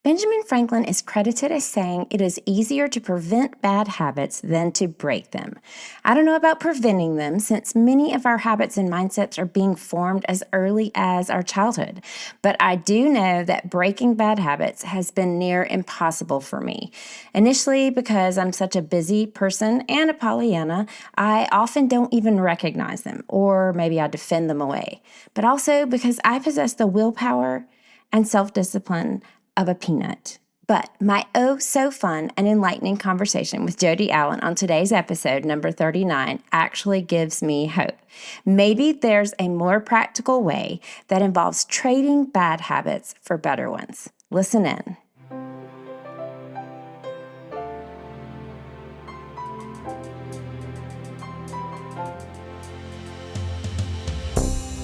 Benjamin Franklin is credited as saying it is easier to prevent bad habits than to break them. I don't know about preventing them, since many of our habits and mindsets are being formed as early as our childhood. But I do know that breaking bad habits has been near impossible for me. Initially, because I'm such a busy person and a Pollyanna, I often don't even recognize them, or maybe I defend them away. But also because I possess the willpower and self-discipline of a peanut. But my oh so fun and enlightening conversation with Jody Allen on today's episode, number 39, actually gives me hope. Maybe there's a more practical way that involves trading bad habits for better ones. Listen in.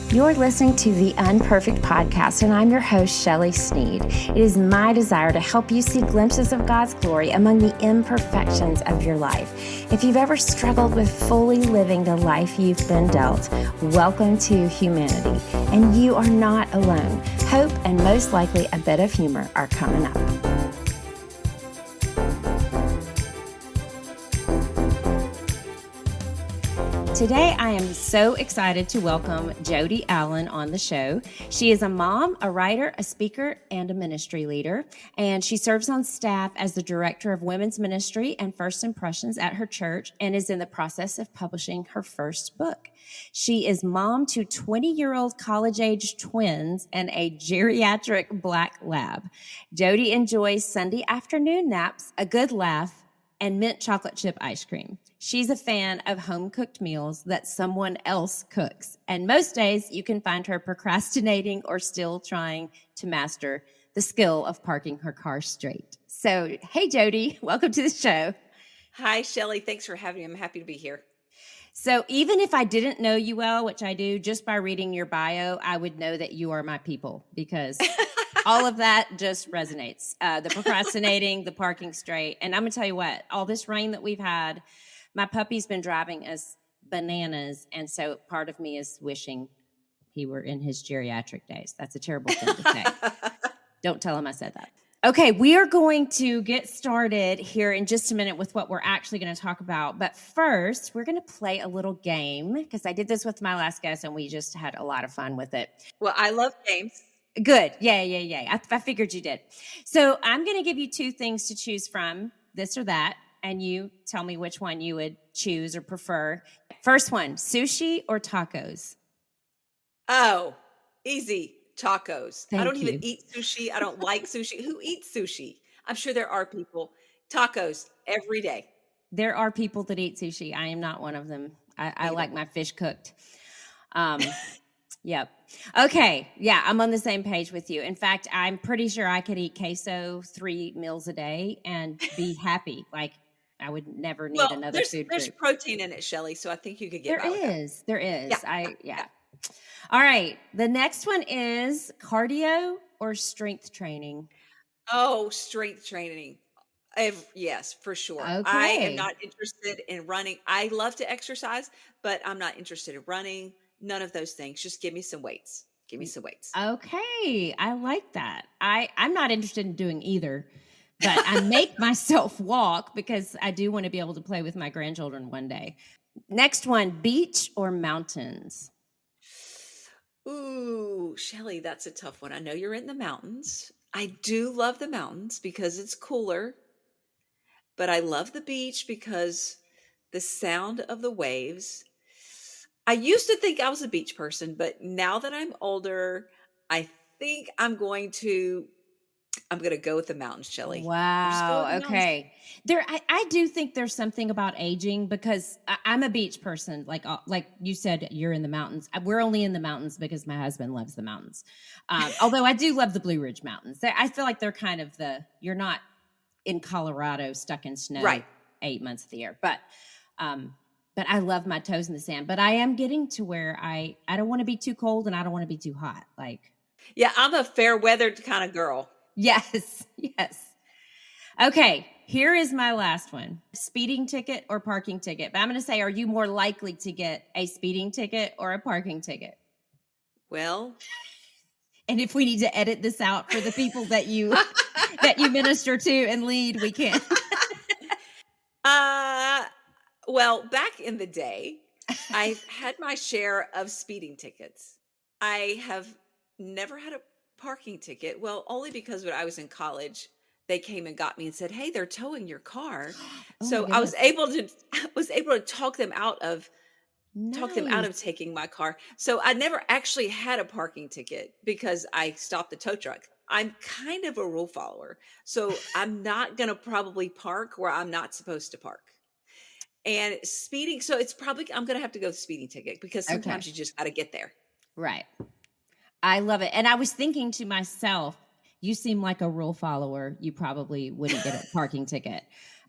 You're listening to the Unperfect Podcast, and I'm your host, Shelley Sneed. It is my desire to help you see glimpses of God's glory among the imperfections of your life. If you've ever struggled with fully living the life you've been dealt, welcome to humanity. And you are not alone. Hope and most likely a bit of humor are coming up. Today, I am so excited to welcome Jody Allen on the show. She is a mom, a writer, a speaker, and a ministry leader, and she serves on staff as the director of women's ministry and first impressions at her church and is in the process of publishing her first book. She is mom to 20-year-old college-age twins and a geriatric black lab. Jody enjoys Sunday afternoon naps, a good laugh, and mint chocolate chip ice cream. She's a fan of home-cooked meals that someone else cooks. And most days, you can find her procrastinating or still trying to master the skill of parking her car straight. So, hey, Jody, welcome to the show. Hi, Shelley. Thanks for having me. I'm happy to be here. So even if I didn't know you well, which I do, just by reading your bio, I would know that you are my people because all of that just resonates. The procrastinating, the parking straight. And I'm going to tell you what, all this rain that we've had, my puppy's been driving us bananas. And so part of me is wishing he were in his geriatric days. That's a terrible thing to say. Don't tell him I said that. Okay, we are going to get started here in just a minute with what we're actually going to talk about. But first, we're going to play a little game because I did this with my last guest and we just had a lot of fun with it. Well, I love games. Good. Yeah. I figured you did. So I'm going to give you two things to choose from, this or that, and you tell me which one you would choose or prefer. First one, sushi or tacos? Oh, easy. Tacos. Thank I don't you. even eat sushi. I don't like sushi. Who eats sushi? I'm sure there are people. Tacos every day. There are people that eat sushi. I am not one of them. I like my fish cooked. Yep. Okay. Yeah, I'm on the same page with you. In fact, I'm pretty sure I could eat queso 3 meals a day and be happy. Like I would never need another food There's group. protein in it, Shelley, so I think you could get by with that. There is. Yeah. All right. The next one is cardio or strength training. Oh, strength training. Yes, for sure. Okay. I am not interested in running. I love to exercise, but I'm not interested in running. None of those things. Just give me some weights. Give me some weights. Okay. I like that. I'm not interested in doing either, but I make myself walk because I do want to be able to play with my grandchildren one day. Next one, beach or mountains? Ooh, Shelley, that's a tough one. I know you're in the mountains. I do love the mountains because it's cooler, but I love the beach because the sound of the waves. I used to think I was a beach person, but now that I'm older, I think I'm going to go with the mountains, Shelley. Wow. Okay. I do think there's something about aging because I'm a beach person. Like you said, you're in the mountains. We're only in the mountains because my husband loves the mountains. Although I do love the Blue Ridge Mountains. I feel like they're kind of you're not in Colorado stuck in snow Right. 8 months of the year. But I love my toes in the sand. But I am getting to where I don't want to be too cold and I don't want to be too hot. Yeah, I'm a fair weathered kind of girl. Yes. Okay, here is my last one. Speeding ticket or parking ticket? But I'm going to say, are you more likely to get a speeding ticket or a parking ticket? Well, And if we need to edit this out for the people that you minister to and lead, we can. Uh, well, back in the day, I've had my share of speeding tickets. I have never had a parking ticket. Well, only because when I was in college, they came and got me and said, "Hey, they're towing your car." Oh my So I was goodness. able to I was able to talk them out Nice. of taking my car. So I never actually had a parking ticket because I stopped the tow truck. I'm kind of a rule follower. So I'm not going to probably park where I'm not supposed to park. And speeding, so it's probably I'm going to have to go with speeding ticket because Okay. sometimes you just got to get there. Right. I love it. And I was thinking to myself, you seem like a rule follower. You probably wouldn't get a parking ticket.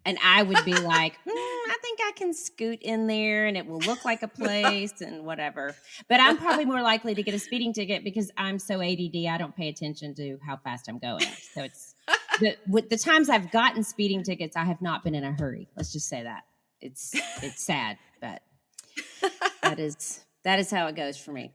And I would be like, I think I can scoot in there and it will look like a place and whatever. But I'm probably more likely to get a speeding ticket because I'm so ADD. I don't pay attention to how fast I'm going. So it's with the times I've gotten speeding tickets, I have not been in a hurry. Let's just say that. It's sad, but that is how it goes for me.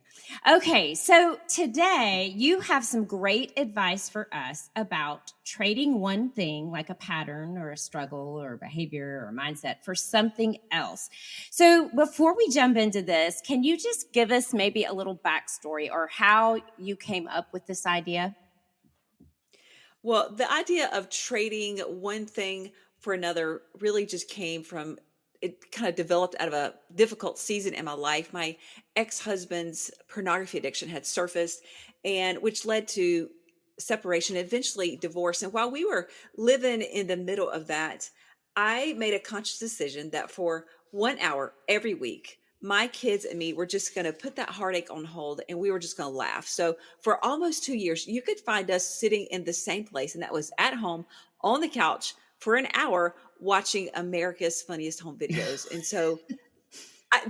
Okay, so today you have some great advice for us about trading one thing like a pattern or a struggle or behavior or mindset for something else. So before we jump into this, can you just give us maybe a little backstory or how you came up with this idea? Well, the idea of trading one thing for another really just came from it kind of developed out of a difficult season in my life. My ex-husband's pornography addiction had surfaced and which led to separation, eventually divorce. And while we were living in the middle of that, I made a conscious decision that for 1 hour every week, my kids and me were just going to put that heartache on hold and we were just going to laugh. So for almost 2 years, you could find us sitting in the same place, and that was at home on the couch for an hour watching America's Funniest Home Videos. And so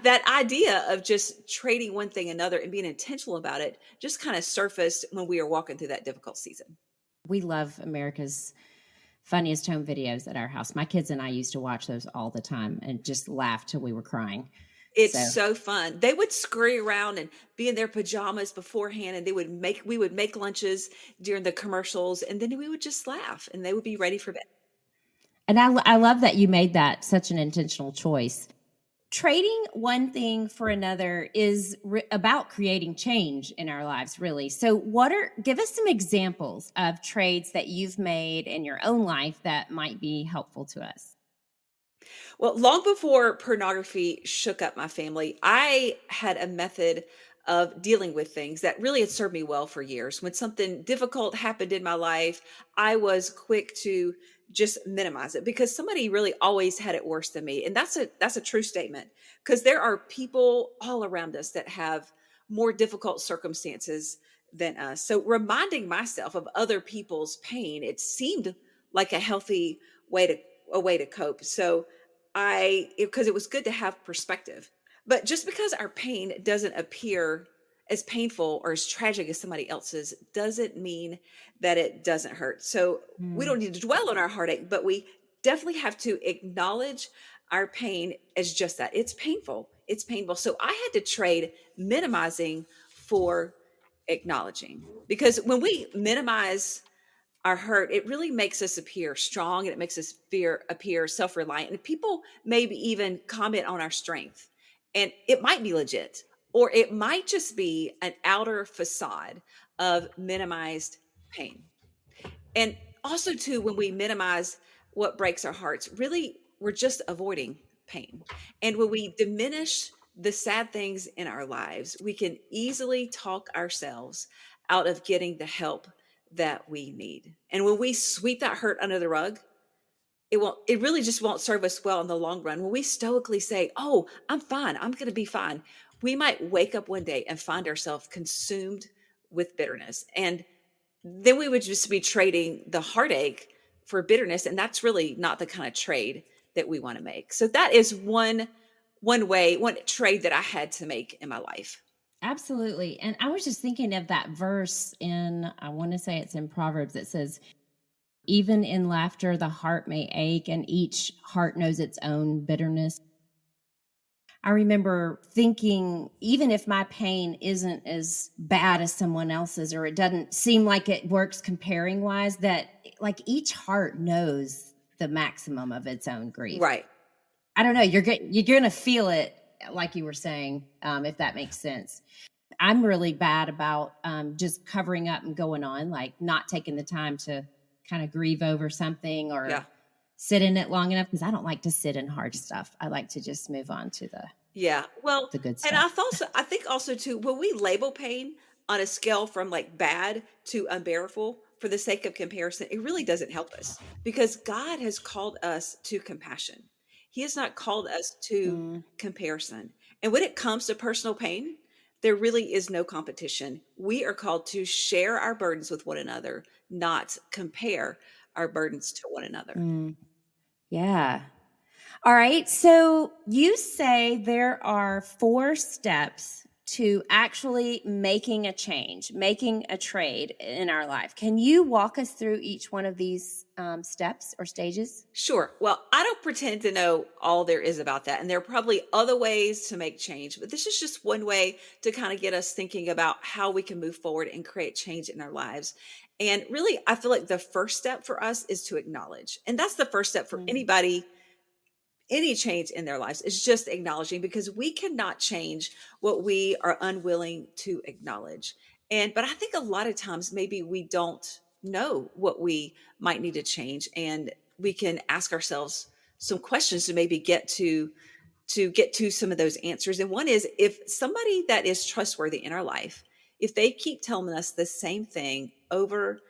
that idea of just trading one thing another and being intentional about it just kind of surfaced when we were walking through that difficult season. We love America's Funniest Home Videos at our house. My kids and I used to watch those all the time and just laugh till we were crying. It's So so fun. They would scurry around and be in their pajamas beforehand, and we would make lunches during the commercials, and then we would just laugh and they would be ready for bed. And I love that you made that such an intentional choice. Trading one thing for another is about creating change in our lives, really. So, give us some examples of trades that you've made in your own life that might be helpful to us? Well, long before pornography shook up my family, I had a method of dealing with things that really had served me well for years. When something difficult happened in my life, I was quick to just minimize it because somebody really always had it worse than me. And that's a true statement because there are people all around us that have more difficult circumstances than us. So reminding myself of other people's pain, it seemed like a healthy way to a way to cope. So because it was good to have perspective. But just because our pain doesn't appear as painful or as tragic as somebody else's doesn't mean that it doesn't hurt. So we Mm, don't need to dwell on our heartache, but we definitely have to acknowledge our pain as just that. It's painful. It's painful. So I had to trade minimizing for acknowledging because when we minimize our hurt, it really makes us appear strong and it makes us appear self-reliant. And people maybe even comment on our strength. And it might be legit, or it might just be an outer facade of minimized pain. And also, too, when we minimize what breaks our hearts, really, we're just avoiding pain. And when we diminish the sad things in our lives, we can easily talk ourselves out of getting the help that we need. And when we sweep that hurt under the rug, it really just won't serve us well in the long run. When we stoically say, "Oh, I'm fine. I'm going to be fine." We might wake up one day and find ourselves consumed with bitterness. And then we would just be trading the heartache for bitterness, and that's really not the kind of trade that we want to make. So that is one trade that I had to make in my life. absolutely. And I was just thinking of that verse in, I want to say it's in Proverbs that says, even in laughter, the heart may ache, and each heart knows its own bitterness. I remember thinking, even if my pain isn't as bad as someone else's, or it doesn't seem like it works comparing wise, that like each heart knows the maximum of its own grief. Right. I don't know. You're going to feel it, like you were saying, if that makes sense. I'm really bad about just covering up and going on, like not taking the time to kind of grieve over something or Yeah. sit in it long enough, because I don't like to sit in hard stuff. I like to just move on to Yeah. Well, the good and stuff. I think also too, when we label pain on a scale from like bad to unbearable for the sake of comparison, it really doesn't help us because God has called us to compassion. He has not called us to Mm, comparison. And when it comes to personal pain, there really is no competition. We are called to share our burdens with one another, not compare our burdens to one another. mm, yeah. All right. So you say there are 4 steps to actually making a change, making a trade in our life. Can you walk us through each one of these steps or stages? Sure. Well, I don't pretend to know all there is about that. And there are probably other ways to make change, but this is just one way to kind of get us thinking about how we can move forward and create change in our lives. And really, I feel like the first step for us is to acknowledge. And that's the first step for Mm, anybody, any change in their lives is just acknowledging because we cannot change what we are unwilling to acknowledge. But I think a lot of times maybe we don't know what we might need to change, and we can ask ourselves some questions to maybe get to some of those answers. And one is, if somebody that is trustworthy in our life, if they keep telling us the same thing over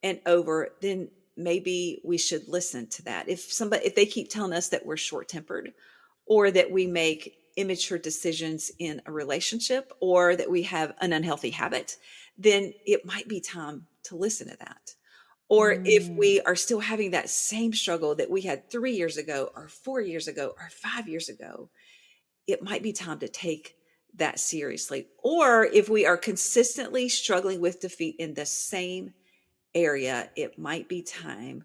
and over, then maybe we should listen to that. If they keep telling us that we're short-tempered, or that we make immature decisions in a relationship, or that we have an unhealthy habit, then it might be time to listen to that. Or if mm, we are still having that same struggle that we had 3 years ago, or 4 years ago, or 5 years ago, it might be time to take that seriously. Or if we are consistently struggling with defeat in the same area, it might be time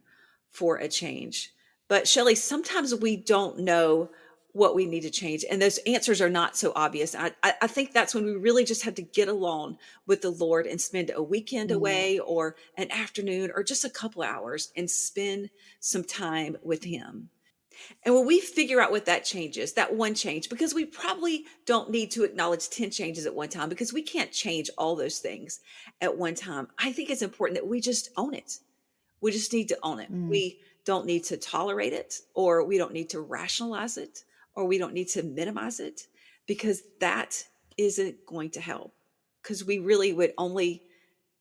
for a change. But Shelley, sometimes we don't know what we need to change, and those answers are not so obvious. I think that's when we really just have to get alone with the Lord and spend a weekend mm, away, or an afternoon, or just a couple hours, and spend some time with Him. And when we figure out what that change is, that one change, because we probably don't need to acknowledge 10 changes at one time because we can't change all those things at one time. I think it's important that we just own it. We just need to own it. mm. We don't need to tolerate it, or we don't need to rationalize it, or we don't need to minimize it, because that isn't going to help. Because we really would only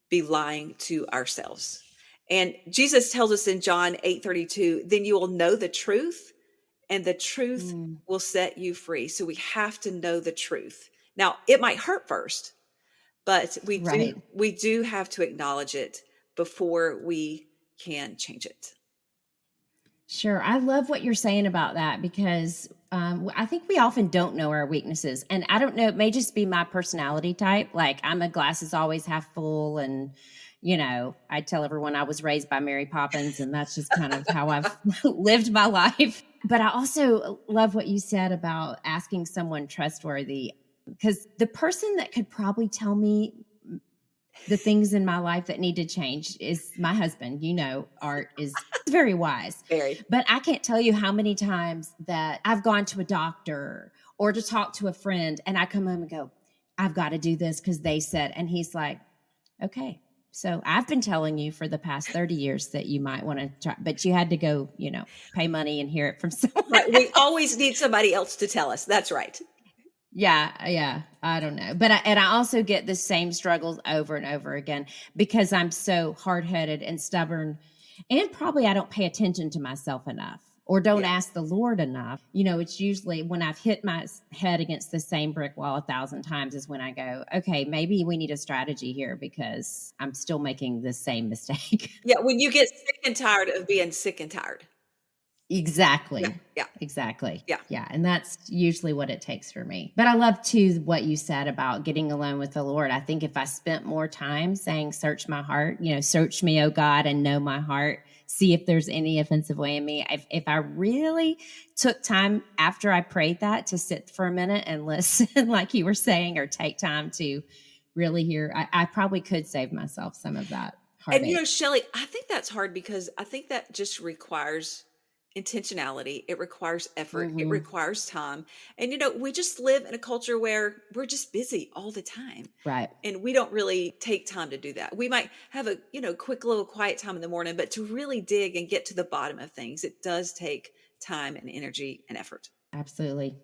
be lying to ourselves. And Jesus tells us in John 8:32, then you will know the truth, and the truth Mm, will set you free. So we have to know the truth. Now, it might hurt first, but right. we do have to acknowledge it before we can change it. Sure. I love what you're saying about that, because I think we often don't know our weaknesses. And I don't know, it may just be my personality type. Like, I'm a glass is always half full. And, I tell everyone I was raised by Mary Poppins, and that's just kind of how I've lived my life. But I also love what you said about asking someone trustworthy, because the person that could probably tell me the things in my life that need to change is my husband. Art is very wise. Very. But I can't tell you how many times that I've gone to a doctor or to talk to a friend, and I come home and go, I've got to do this because they said, and he's like, okay. So I've been telling you for the past 30 years that you might want to try, but you had to go, pay money and hear it from someone Right. We else. always need somebody else to tell us. That's right. Yeah. I don't know. But I also get the same struggles over and over again because I'm so hard-headed and stubborn, and probably I don't pay attention to myself enough, or don't Yeah. ask the Lord enough. It's usually when I've hit my head against the same brick wall 1,000 times is when I go, okay, maybe we need a strategy here because I'm still making the same mistake. Yeah. When you get sick and tired of being sick and tired. Exactly. Yeah. Exactly. Yeah. Yeah. And that's usually what it takes for me. But I love too what you said about getting alone with the Lord. I think if I spent more time saying, search my heart, search me, oh God, and know my heart, see if there's any offensive way in me. If I really took time after I prayed that to sit for a minute and listen, like you were saying, or take time to really hear, I probably could save myself some of that And heartache. Shelley, I think that's hard because I think that just requires intentionality. It requires effort. It Mm-hmm. requires time. And we just live in a culture where we're just busy all the time. Right. And we don't really take time to do that. We might have a, quick little quiet time in the morning, but to really dig and get to the bottom of things, it does take time and energy and effort. Absolutely.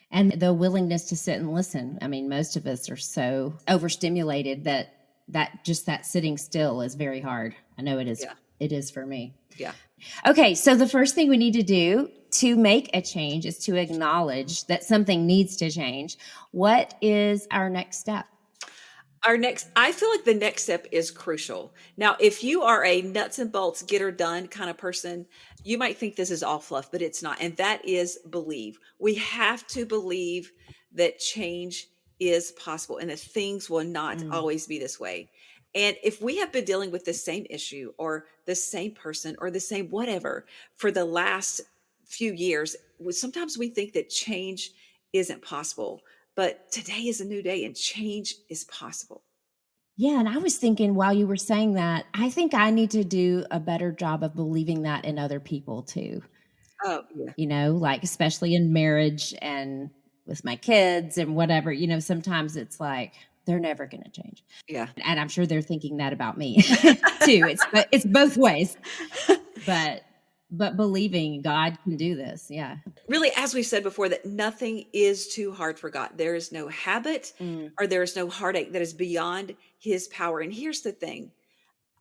And the willingness to sit and listen. I mean, most of us are so overstimulated that sitting still is very hard. I know it is. Yeah. It is for me. Yeah. Okay, so the first thing we need to do to make a change is to acknowledge that something needs to change. What is our next step? I feel like the next step is crucial. Now, if you are a nuts and bolts, get her done kind of person, you might think this is all fluff, but it's not. And that is believe. We have to believe that change is possible and that things will not always be this way. And if we have been dealing with the same issue or the same person or the same whatever for the last few years, sometimes we think that change isn't possible. But today is a new day and change is possible. Yeah, and I was thinking while you were saying that, I think I need to do a better job of believing that in other people too. Oh, yeah. Like especially in marriage and with my kids and whatever, sometimes it's like they're never going to change. Yeah. And I'm sure they're thinking that about me too. It's both ways. But believing God can do this. Yeah. Really, as we said before, that nothing is too hard for God. There is no habit Mm, or there is no heartache that is beyond his power. And here's the thing.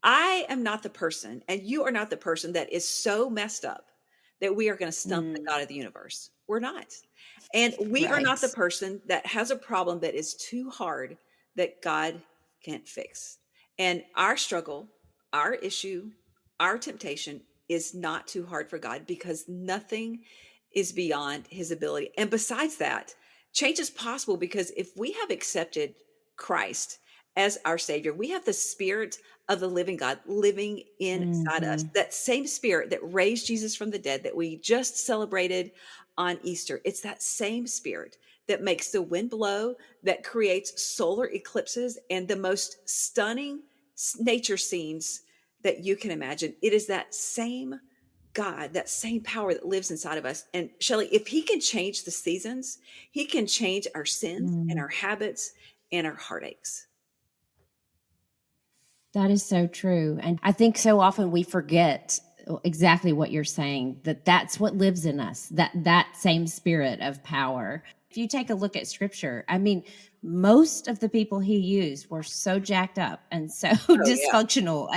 I am not the person, and you are not the person that is so messed up that we are going to stump the God of the universe. We're not. And we are not the right. person that has a problem that is too hard that God can't fix. And our struggle, our issue, our temptation is not too hard for God because nothing is beyond his ability. And besides that, change is possible because if we have accepted Christ as our Savior, we have the Spirit of the living God living inside us. Mm-hmm. That same Spirit that raised Jesus from the dead that we just celebrated on Easter. It's that same Spirit that makes the wind blow, that creates solar eclipses and the most stunning nature scenes that you can imagine. It is that same God, that same power that lives inside of us. And Shelley, if he can change the seasons, he can change our sins and Mm. our habits and our heartaches. That is so true. And I think so often we forget exactly what you're saying, that's what lives in us, that same spirit of power. If you take a look at scripture, I mean, most of the people he used were so jacked up and so Oh yeah. dysfunctional.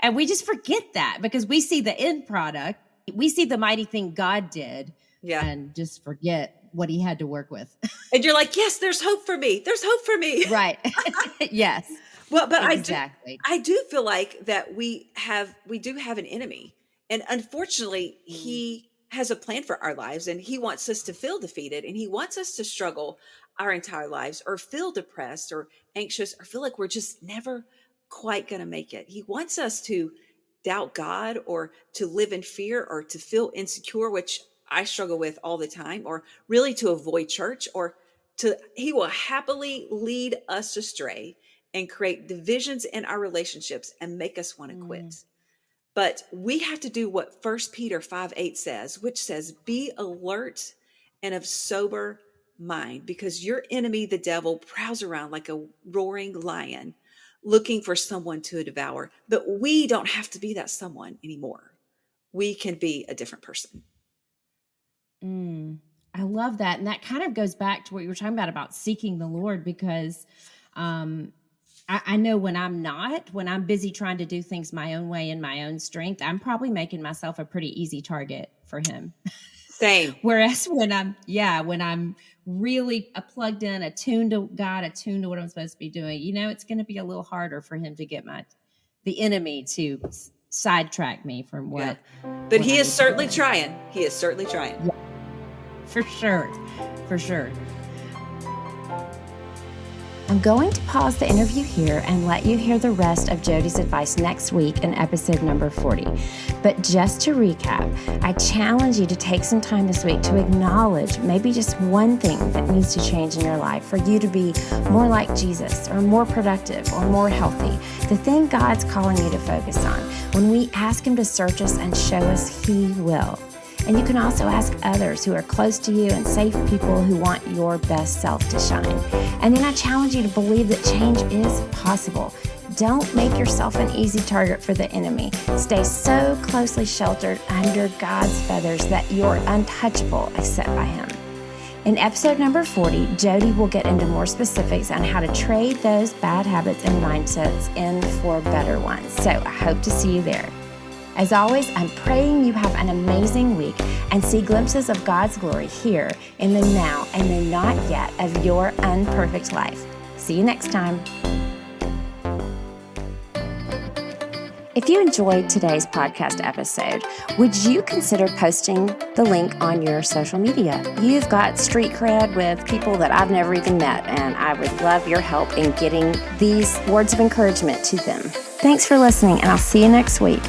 And we just forget that because we see the end product, we see the mighty thing God did Yeah. and just forget what he had to work with. And you're like, yes, there's hope for me. There's hope for me. Right. Yes, Well, but exactly. I do feel like that we do have an enemy. And unfortunately, Mm. he has a plan for our lives and he wants us to feel defeated and he wants us to struggle our entire lives or feel depressed or anxious or feel like we're just never quite going to make it. He wants us to doubt God or to live in fear or to feel insecure, which I struggle with all the time, or really to avoid church or he will happily lead us astray and create divisions in our relationships and make us want to Mm. quit. But we have to do what 1 Peter 5:8 says, which says, be alert and of sober mind, because your enemy, the devil, prowls around like a roaring lion looking for someone to devour. But we don't have to be that someone anymore. We can be a different person. Mm, I love that. And that kind of goes back to what you were talking about seeking the Lord, because um, I know when when I'm busy trying to do things my own way in my own strength, I'm probably making myself a pretty easy target for him. Same. Whereas when I'm really plugged in, attuned to God, attuned to what I'm supposed to be doing, it's going to be a little harder for him to get the enemy to sidetrack me from what. But what he I is need to certainly do. trying. He is certainly trying. Yeah. For sure. For sure. I'm going to pause the interview here and let you hear the rest of Jody's advice next week in episode number 40. But just to recap, I challenge you to take some time this week to acknowledge maybe just one thing that needs to change in your life for you to be more like Jesus or more productive or more healthy. The thing God's calling you to focus on. When we ask Him to search us and show us, He will. And you can also ask others who are close to you and safe people who want your best self to shine. And then I challenge you to believe that change is possible. Don't make yourself an easy target for the enemy. Stay so closely sheltered under God's feathers that you're untouchable except by Him. In episode number 40, Jody will get into more specifics on how to trade those bad habits and mindsets in for better ones. So I hope to see you there. As always, I'm praying you have an amazing week and see glimpses of God's glory here in the now and the not yet of your unperfect life. See you next time. If you enjoyed today's podcast episode, would you consider posting the link on your social media? You've got street cred with people that I've never even met, and I would love your help in getting these words of encouragement to them. Thanks for listening, and I'll see you next week.